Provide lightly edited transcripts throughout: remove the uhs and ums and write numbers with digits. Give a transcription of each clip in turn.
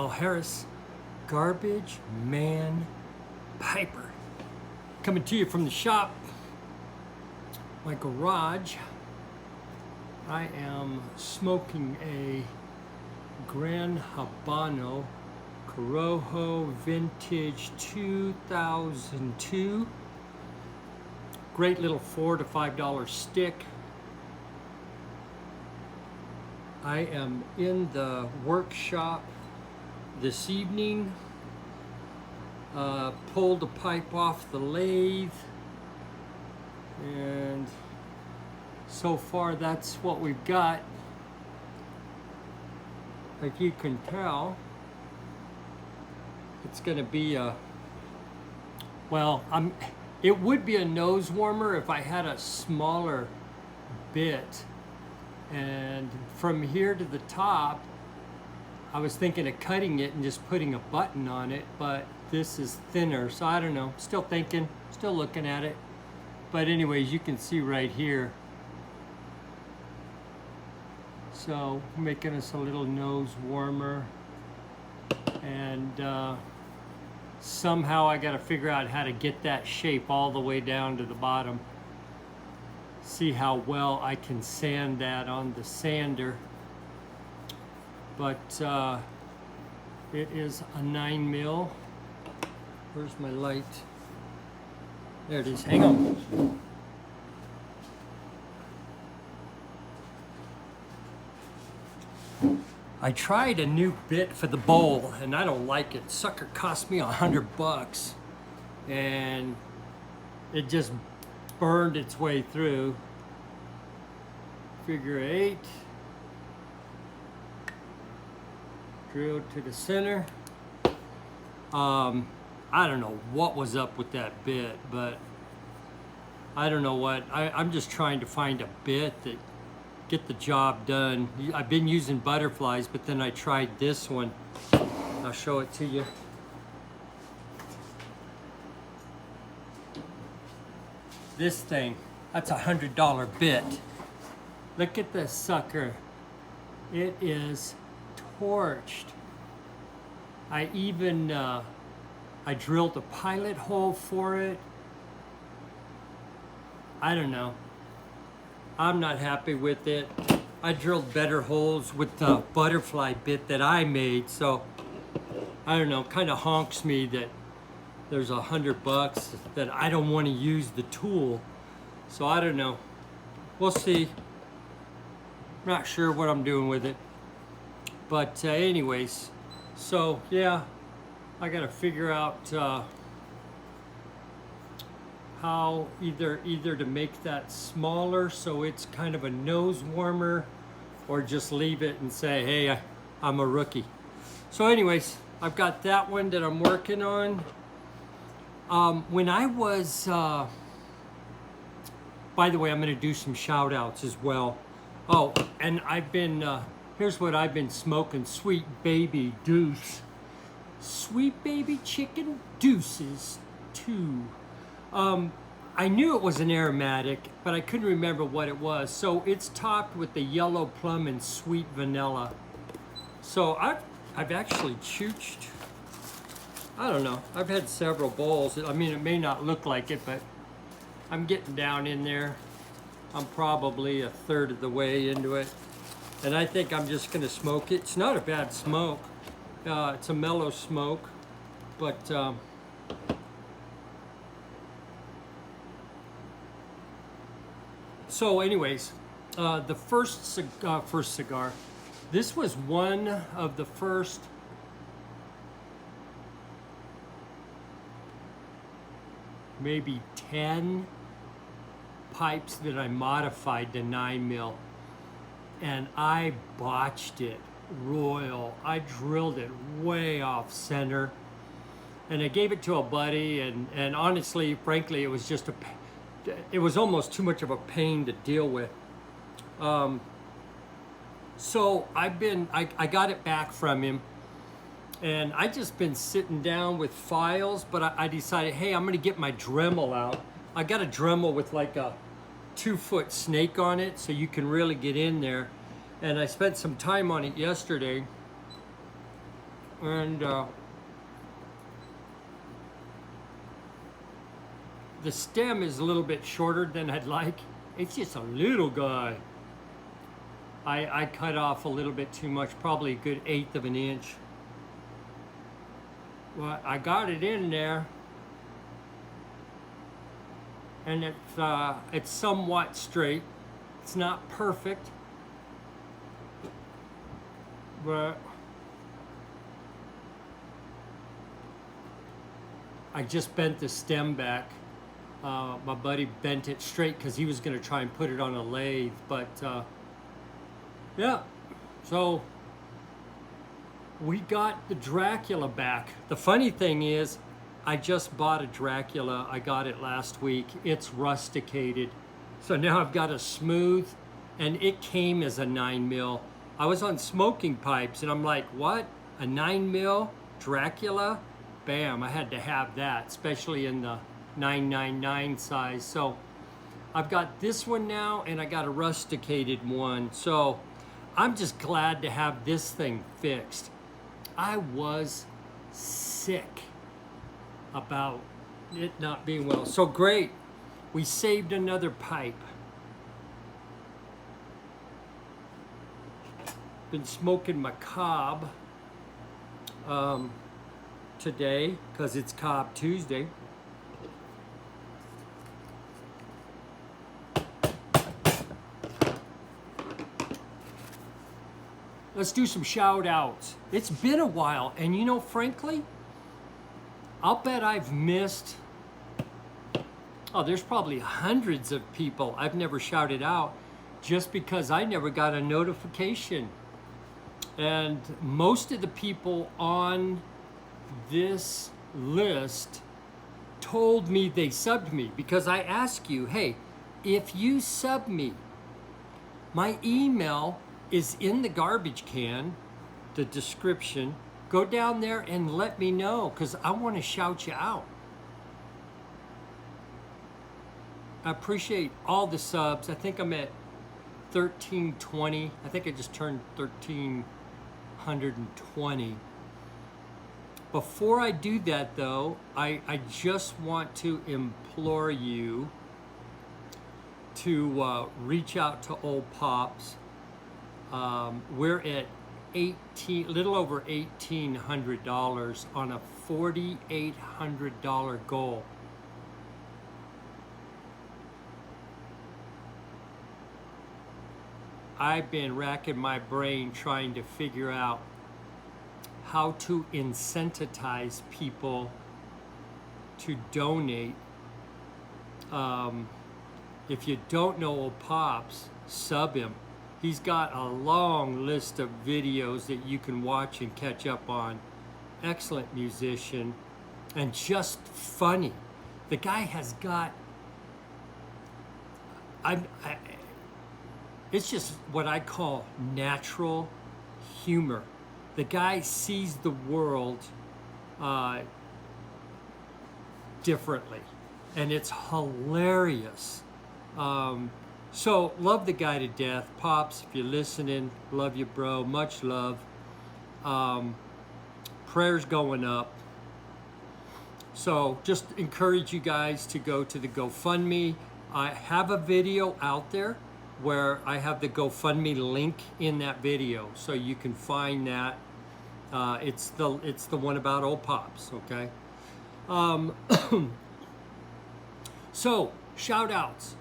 Mel Harris, Garbage Man Piper, coming to you from the shop, my garage. I am smoking a Gran Habano Crojo vintage 2002. Great little $4 to $5 stick. I am in the workshop this evening. Pulled the pipe off the lathe, and so far that's what we've got. Like you can tell, it's going to be a, well, it would be a nose warmer if I had a smaller bit. And from here to the top, I was thinking of cutting it and just putting a button on it, but this is thinner, so I don't know. Still thinking, still looking at it. But anyways, you can see right here. So making us a little nose warmer. And somehow I got to figure out how to get that shape all the way down to the bottom. See how well I can sand that on the sander. But it is a 9 mil. Where's my light? There it is. Hang on. I tried a new bit for the bowl and I don't like it. Sucker cost me $100 and it just burned its way through. Figure 8. Drill to the center. I don't know what was up with that bit, but I don't know what. I'm just trying to find a bit that get the job done. I've been using butterflies, but then I tried this one. I'll show it to you. This thing, that's $100 bit. Look at this sucker. It is torched. I even, I drilled a pilot hole for it. I don't know. I'm not happy with it. I drilled better holes with the butterfly bit that I made, so I don't know, kind of honks me that there's $100 that I don't want to use the tool. So I don't know. We'll see. Not sure what I'm doing with it. But anyways, so yeah, I gotta figure out how either to make that smaller so it's kind of a nose warmer, or just leave it and say, hey, I'm a rookie. So anyways, I've got that one that I'm working on. When I was, by the way, I'm gonna do some shout outs as well. Oh, and I've been, here's what I've been smoking, Sweet Baby Deuce. Sweet Baby Chicken Deuces 2. I knew it was an aromatic, but I couldn't remember what it was. So it's topped with the yellow plum and sweet vanilla. So I've actually chooched, I don't know, I've had several bowls. I mean, it may not look like it, but I'm getting down in there. I'm probably a third of the way into it. And I think I'm just gonna smoke it. It's not a bad smoke. It's a mellow smoke, but so anyways, the first cigar, this was one of the first maybe 10 pipes that I modified to 9 mil, and I botched it royal. I drilled it way off center, and I gave it to a buddy, and honestly, frankly, it was just it was almost too much of a pain to deal with. So I got it back from him, and I just been sitting down with files, but I decided, hey, I'm gonna get my Dremel out. I got a Dremel with like a 2-foot snake on it, so you can really get in there. And I spent some time on it yesterday. And the stem is a little bit shorter than I'd like. It's just a little guy. I cut off a little bit too much, probably a good 1/8 of an inch. Well, I got it in there, and it's somewhat straight. It's not perfect, but I just bent the stem back. My buddy bent it straight because he was going to try and put it on a lathe, but yeah, so we got the Dracula back. The funny thing is, I just bought a Dracula. I got it last week. It's rusticated. So now I've got a smooth, and it came as a 9mm. I was on smoking pipes, and I'm like, what? A 9mm Dracula? Bam, I had to have that, especially in the 999 size. So I've got this one now, and I got a rusticated one. So I'm just glad to have this thing fixed. I was sick about it not being well. So great, we saved another pipe. Been smoking my cob today because it's Cob Tuesday. Let's do some shout outs. It's been a while, and you know, frankly, I'll bet I've missed, there's probably hundreds of people I've never shouted out just because I never got a notification. And most of the people on this list told me they subbed me because I ask you, hey, if you sub me, my email is in the garbage can, the description. Go down there and let me know because I want to shout you out. I appreciate all the subs. I think I'm at 1320. I think I just turned 1320. Before I do that though, I just want to implore you to reach out to Old Pops. We're at little over $1,800 on a $4,800 goal. I've been racking my brain trying to figure out how to incentivize people to donate. If you don't know Old Pops, sub him. He's got a long list of videos that you can watch and catch up on. Excellent musician and just funny. The guy has got, it's just what I call natural humor. The guy sees the world differently, and it's hilarious. So love the guy to death. Pops, if you're listening, love you, bro. Much love. Prayers going up. So just encourage you guys to go to the GoFundMe. I have a video out there where I have the GoFundMe link in that video, so you can find that. It's the one about Old Pops, okay? So shout outs.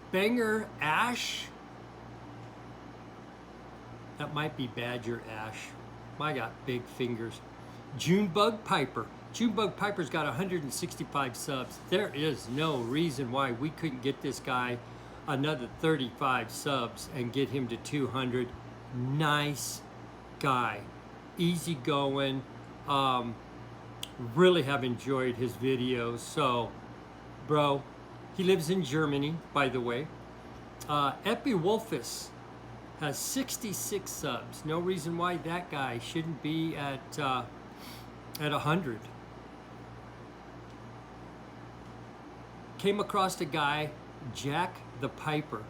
Banger Ash. That might be Badger Ash. I got big fingers. Junebug Piper. Junebug Piper's got 165 subs. There is no reason why we couldn't get this guy another 35 subs and get him to 200. Nice guy. Easy going. Really have enjoyed his videos. So, bro, he lives in Germany, by the way. Epipolfus has 66 subs. No reason why that guy shouldn't be at 100. Came across a guy, Jack the Piper.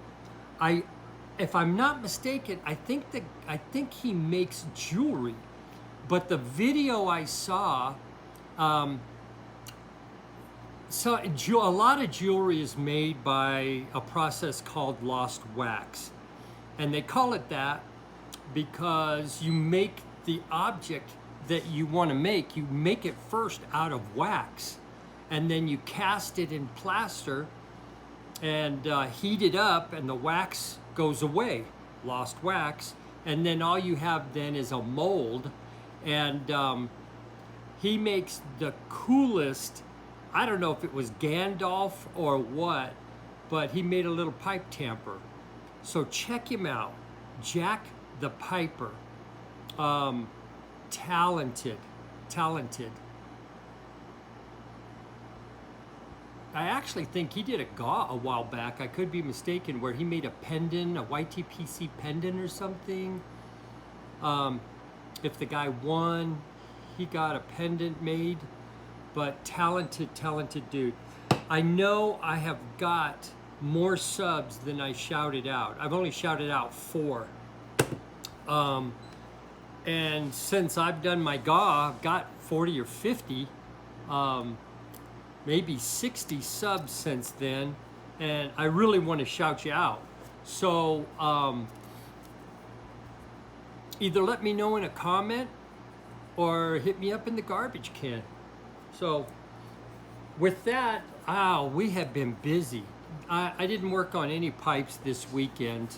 if I'm not mistaken, I think he makes jewelry. But the video I saw, so a lot of jewelry is made by a process called lost wax. And they call it that because you make the object that you want to make, you make it first out of wax. And then you cast it in plaster and heat it up, and the wax goes away, lost wax. And then all you have then is a mold. And he makes the coolest, I don't know if it was Gandalf or what, but he made a little pipe tamper. So check him out, Jack the Piper. Talented. I actually think he did a GAW a while back. I could be mistaken, where he made a pendant, a YTPC pendant or something. If the guy won, he got a pendant made. But talented dude. I know I have got more subs than I shouted out. I've only shouted out 4. And since I've done my GAW, I've got 40 or 50, maybe 60 subs since then. And I really want to shout you out. So either let me know in a comment or hit me up in the garbage can. So with that, we have been busy. I didn't work on any pipes this weekend.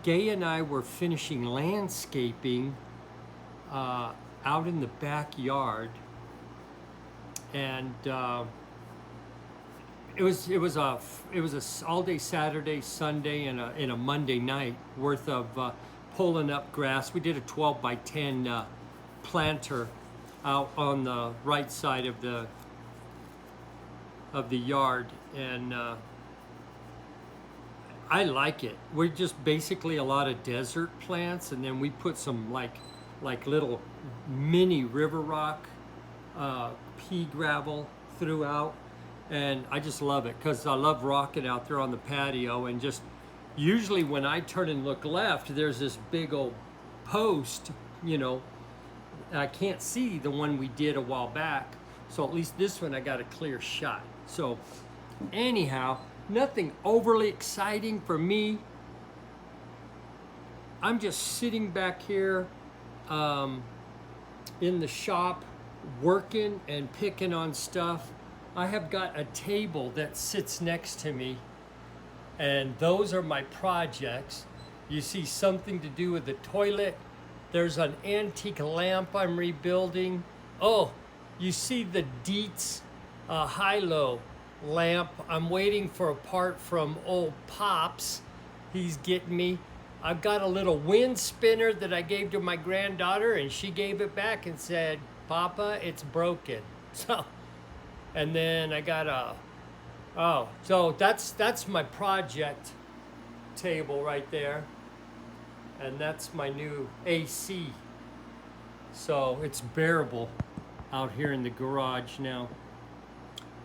Gay and I were finishing landscaping out in the backyard, and it was a all day Saturday, Sunday, and a Monday night worth of pulling up grass. We did a 12 by 10 planter out on the right side of the yard, and I like it. We're just basically a lot of desert plants, and then we put some like little mini river rock pea gravel throughout, and I just love it because I love rocking out there on the patio. And just usually when I turn and look left, there's this big old post, you know. I can't see the one we did a while back, so at least this one I got a clear shot. So anyhow, nothing overly exciting for me. I'm just sitting back here in the shop working and picking on stuff. I have got a table that sits next to me, and those are my projects. You see something to do with the toilet. There's an antique lamp I'm rebuilding. Oh, you see the Dietz high-low lamp. I'm waiting for a part from old Pops. He's getting me. I've got a little wind spinner that I gave to my granddaughter, and she gave it back and said, "Papa, it's broken." So, and then I got so that's my project table right there. And that's my new AC. So it's bearable out here in the garage now.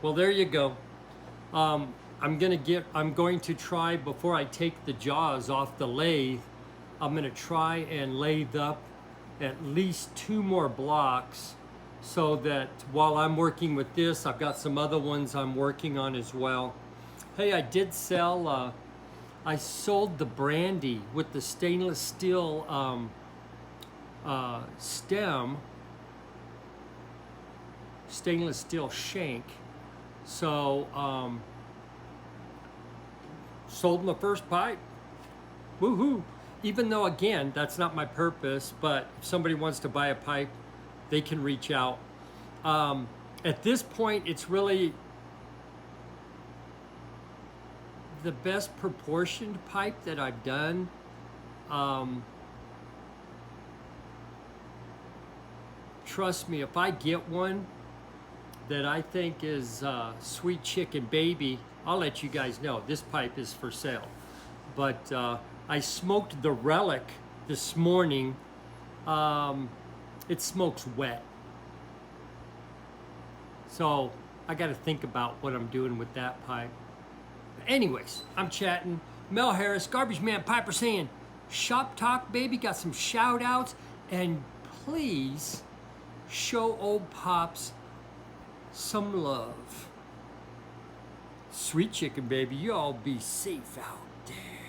Well, there you go. I'm going to try, before I take the jaws off the lathe, I'm gonna try and lathe up at least 2 more blocks, so that while I'm working with this, I've got some other ones I'm working on as well. Hey, I did sell, I sold the brandy with the stainless steel stem, stainless steel shank. So sold my first pipe. Woohoo! Even though, again, that's not my purpose, but if somebody wants to buy a pipe, they can reach out. At this point, it's really the best proportioned pipe that I've done. Trust me, if I get one that I think is sweet chicken baby, I'll let you guys know. This pipe is for sale. But I smoked the Relic this morning. It smokes wet. So I got to think about what I'm doing with that pipe. Anyways, I'm chatting. Mel Harris, Garbagemanpiper saying, Shop Talk, baby, got some shout outs. And please show old Pops some love. Sweet chicken, baby, you all be safe out there.